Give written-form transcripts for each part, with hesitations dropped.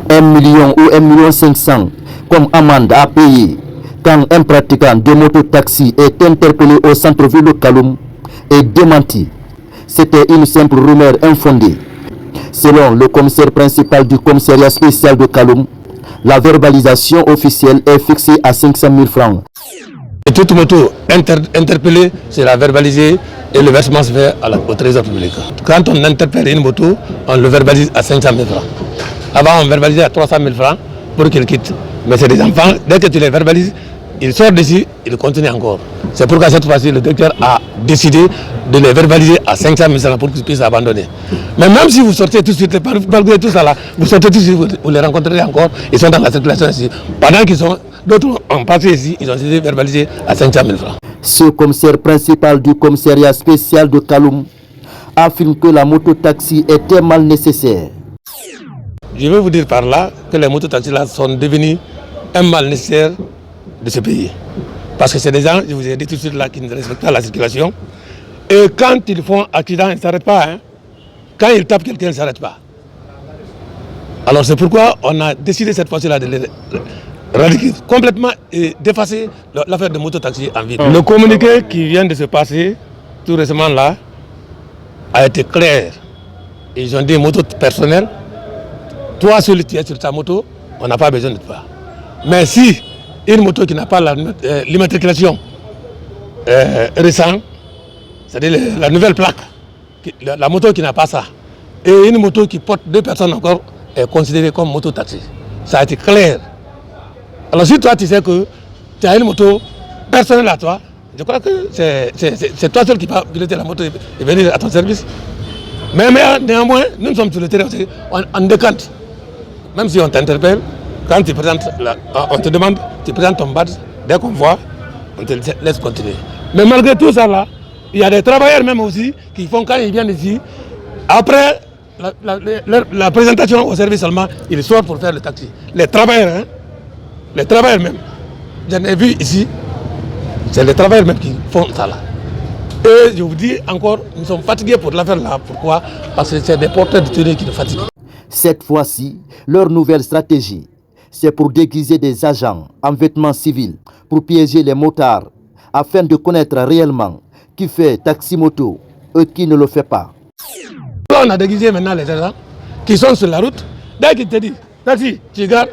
1 million ou 1,5 million comme amende à payer quand un pratiquant de mototaxi est interpellé au centre-ville de Kaloum est démenti. C'était une simple rumeur infondée. Selon le commissaire principal du commissariat spécial de Kaloum, la verbalisation officielle est fixée à 500 000 francs. Et toute moto interpellée sera verbalisée et le versement se fait au trésor public. Quand on interpelle une moto, on le verbalise à 500 000 francs. Avant, on verbalisait à 300 000 francs pour qu'il quitte. Mais c'est des enfants, dès que tu les verbalises, ils sortent d'ici, ils continuent encore. C'est pourquoi cette fois-ci, le directeur a décidé de les verbaliser à 500 000 francs pour qu'ils puissent abandonner. Mais même si vous sortez tout de suite, malgré tout ça là, vous sortez tout de suite, vous les rencontrerez encore, ils sont dans la circulation ici. Pendant qu'ils sont, d'autres ont passé ici, ils ont été verbalisés à 500 000 francs. Ce commissaire principal du commissariat spécial de Kaloum affirme que la mototaxi était mal nécessaire. Je veux vous dire par là que les mototaxis là sont devenus un mal nécessaire de ce pays. Parce que c'est des gens, je vous ai dit tout de suite là, qui ne respectent pas la circulation. Et quand ils font accident, ils ne s'arrêtent pas. Hein. Quand ils tapent quelqu'un, ils ne s'arrêtent pas. Alors c'est pourquoi on a décidé cette fois-ci là de les radiquer complètement et d'effacer l'affaire de mototaxi en ville. Le communiqué qui vient de se passer tout récemment là a été clair. Ils ont dit moto personnelle. Toi, celui qui est sur ta moto, on n'a pas besoin de toi. Mais si une moto qui n'a pas l'immatriculation récente, c'est-à-dire la nouvelle plaque, la moto qui n'a pas ça, et une moto qui porte 2 personnes encore, est considérée comme moto-taxi. Ça a été clair. Alors si toi tu sais que tu as une moto personnelle à toi, je crois que c'est toi seul qui peux piloter la moto et venir à ton service. Mais néanmoins, nous sommes sur le terrain, on décante. Même si on t'interpelle, quand tu présentes, on te demande, tu présentes ton badge, dès qu'on voit, on te laisse continuer. Mais malgré tout ça là, il y a des travailleurs même aussi qui font quand ils viennent ici, après la présentation au service seulement, ils sortent pour faire le taxi. Les travailleurs, hein, les travailleurs même, j'en ai vu ici, c'est les travailleurs même qui font ça là. Et je vous dis encore, nous sommes fatigués pour l'affaire là. Pourquoi? Parce que c'est des porteurs de tenue qui nous fatiguent. Cette fois-ci, leur nouvelle stratégie, c'est pour déguiser des agents en vêtements civils, pour piéger les motards, afin de connaître réellement qui fait taxi-moto et qui ne le fait pas. On a déguisé maintenant les agents qui sont sur la route. Dès qu'ils te disent, taxi, tu regardes,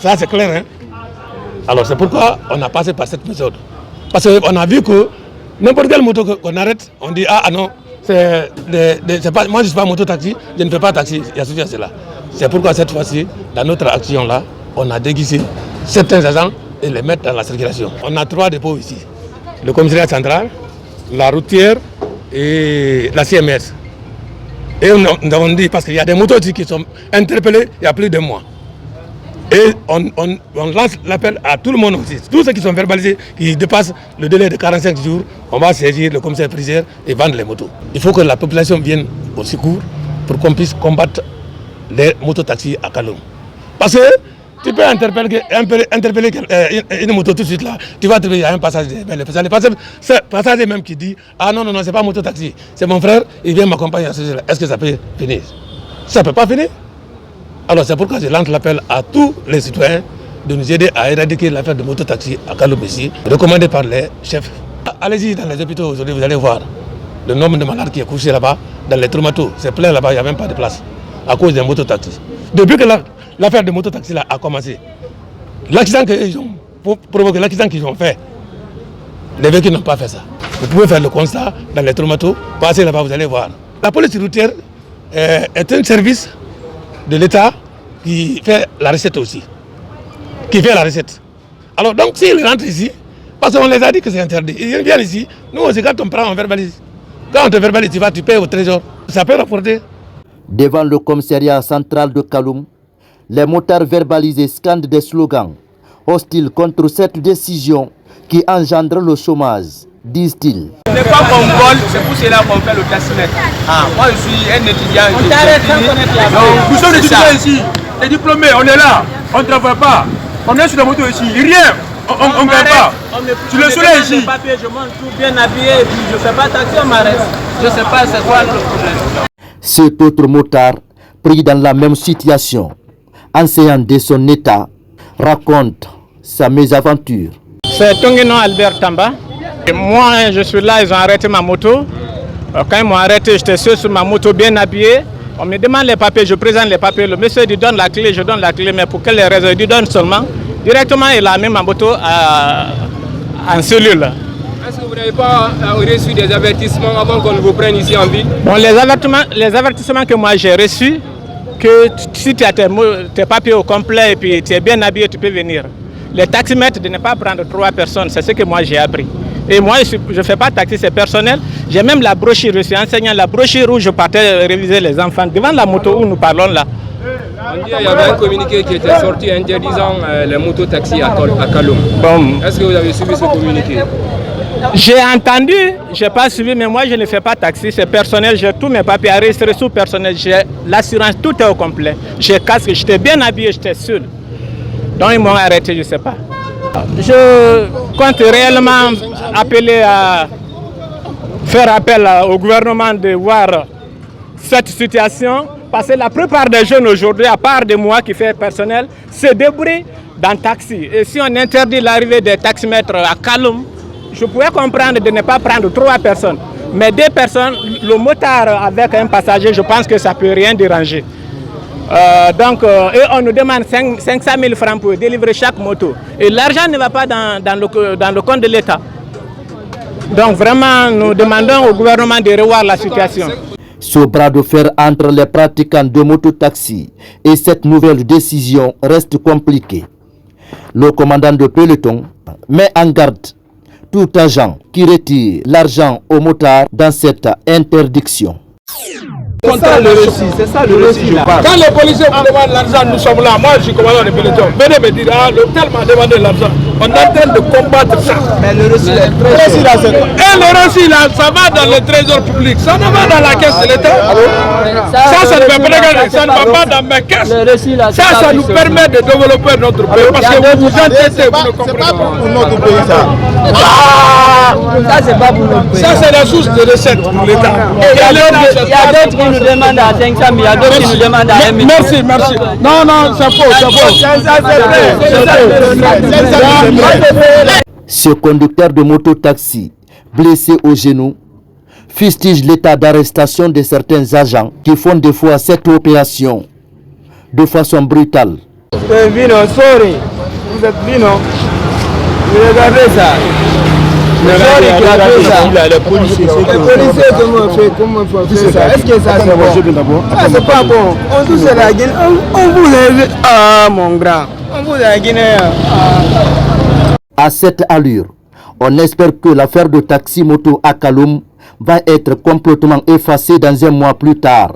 ça c'est clair. Hein? Alors c'est pourquoi on a passé par cette méthode. Parce qu'on a vu que n'importe quelle moto qu'on arrête, on dit ah non, pas, moi je ne suis pas moto-taxi, je ne fais pas taxi, il y a ceci, cela. C'est pourquoi cette fois-ci, dans notre action là, on a déguisé certains agents et les mettre dans la circulation. On a 3 dépôts ici. Le commissariat central, la routière et la CMS. Et nous avons dit, parce qu'il y a des motos ici qui sont interpellés il y a plus de mois. Et on lance l'appel à tout le monde aussi. Tous ceux qui sont verbalisés, qui dépassent le délai de 45 jours, on va saisir le commissaire priseur et vendre les motos. Il faut que la population vienne au secours pour qu'on puisse combattre les mototaxis à Kaloum. Parce que tu peux interpeller une moto tout de suite là, tu vas trouver il y a un passager. Mais le passager même qui dit ah non, c'est pas mototaxi, c'est mon frère, il vient m'accompagner à ce sujet-là. Est-ce que ça peut finir? Ça ne peut pas finir. Alors c'est pourquoi je lance l'appel à tous les citoyens de nous aider à éradiquer l'affaire de mototaxi à Kaloum ici, recommandé par les chefs. Allez-y dans les hôpitaux aujourd'hui, vous allez voir le nombre de malades qui est couché là-bas, dans les traumatos. C'est plein là-bas, il n'y a même pas de place à cause des mototaxis. Depuis que l'affaire de mototaxi là a commencé, l'accident qu'ils ont provoqué, l'accident qu'ils ont fait, les véhicules n'ont pas fait ça. Vous pouvez faire le constat dans les traumatos, passez là-bas, vous allez voir. La police routière est un service de l'État qui fait la recette aussi. Alors donc s'ils rentrent ici, parce qu'on les a dit que c'est interdit, ils viennent ici, nous aussi quand on prend, on verbalise. Quand on te verbalise, tu payes au trésor. Ça peut rapporter. Devant le commissariat central de Kaloum, les motards verbalisés scandent des slogans hostiles contre cette décision qui engendre le chômage, disent-ils. Ce n'est pas qu'on vole, c'est pour cela qu'on fait le taximètre. Moi je suis un étudiant. Nous sommes des étudiants ici, les diplômés, on est là, on ne travaille pas. On est sur la moto ici, rien, on ne gagne pas. Tu le soleil ici. Je mange tout bien habillé et puis je ne fais pas taxi, on m'arrête. Je ne sais pas c'est quoi le problème. Cet autre motard pris dans la même situation, enseignant de son état, raconte sa mésaventure. C'est Tongueno Albert Tamba. Et moi, je suis là, ils ont arrêté ma moto. Quand ils m'ont arrêté, j'étais seul sur ma moto, bien habillé. On me demande les papiers, je présente les papiers. Le monsieur dit donne la clé, je donne la clé, mais pour quelle raison? Il dit donne seulement. Directement, il a mis ma moto en cellule. Est-ce que vous n'avez pas reçu des avertissements avant qu'on vous prenne ici en ville? Bon, les avertissements que moi j'ai reçus, que si tu as tes papiers au complet et puis tu es bien habillé, tu peux venir. Les taximètres de ne pas prendre 3 personnes, c'est ce que moi j'ai appris. Et moi, je ne fais pas taxi, c'est personnel. J'ai même la brochure, je suis enseignant, la brochure où je partais réviser les enfants devant la moto où nous parlons là. On dit qu'il y avait un communiqué qui était sorti interdisant les mototaxis à Kaloum. Bon. Est-ce que vous avez suivi ce communiqué? J'ai entendu, je n'ai pas suivi, mais moi je ne fais pas taxi, c'est personnel, j'ai tous mes papiers enregistrés sous personnel, j'ai l'assurance, tout est au complet. J'ai casque, j'étais bien habillé, j'étais seul. Donc ils m'ont arrêté, je ne sais pas. Je compte réellement appeler à faire appel au gouvernement de voir cette situation, parce que la plupart des jeunes aujourd'hui, à part de moi qui fais personnel, se débrouillent dans le taxi. Et si on interdit l'arrivée des taximètres à Kaloum, je pouvais comprendre de ne pas prendre 3 personnes. Mais 2 personnes, le motard avec un passager, je pense que ça ne peut rien déranger. Donc, on nous demande 500 000 francs pour délivrer chaque moto. Et l'argent ne va pas dans le compte de l'État. Donc vraiment, nous demandons au gouvernement de revoir la situation. Ce bras de fer entre les pratiquants de mototaxi et cette nouvelle décision reste compliqué. Le commandant de peloton met en garde tout agent qui retire l'argent aux motards dans cette interdiction. C'est ça le récit, je parle. Quand les policiers vous demandent l'argent, nous sommes là. Moi, je suis commandant de peloton. Venez me dire, l'hôtel m'a demandé l'argent. On est en train de combattre ça. Mais le récit est très là. Et le récit là, ça va dans le trésor public. Ça ne va dans la caisse de l'État. Ça ne va pas regarder. Ça ne va pas dans mes caisses. Ça nous permet de développer notre pays. Parce que vous vous entêtez, vous ne comprenez pas. C'est pas pour notre pays ça. Ça, c'est pas pour notre pays. Ça, c'est la source de recettes pour l'État. Il y a d'autres qui nous demandent à 500 000, il y a d'autres qui nous demandent à 1 million. Merci, merci. Non, non, c'est faux, c'est faux. Ce conducteur de moto-taxi, blessé au genou, fustige l'état d'arrestation de certains agents qui font des fois cette opération de façon brutale. Vino, sorry. Vous êtes Vino. Regardez ça. Les policiers, comment il faut faire ça? Est-ce que ça c'est bon? Ça c'est pas bon. On touche la Guinée. On vous lève. Ah mon grand. On vous la Guinée. À cette allure, on espère que l'affaire de taxi-moto à Kaloum va être complètement effacée dans un mois plus tard.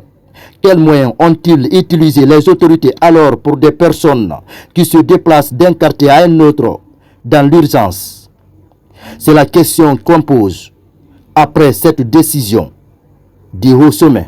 Quels moyens ont-ils utilisé les autorités alors pour des personnes qui se déplacent d'un quartier à un autre dans l'urgence? C'est la question qu'on pose après cette décision du haut sommet.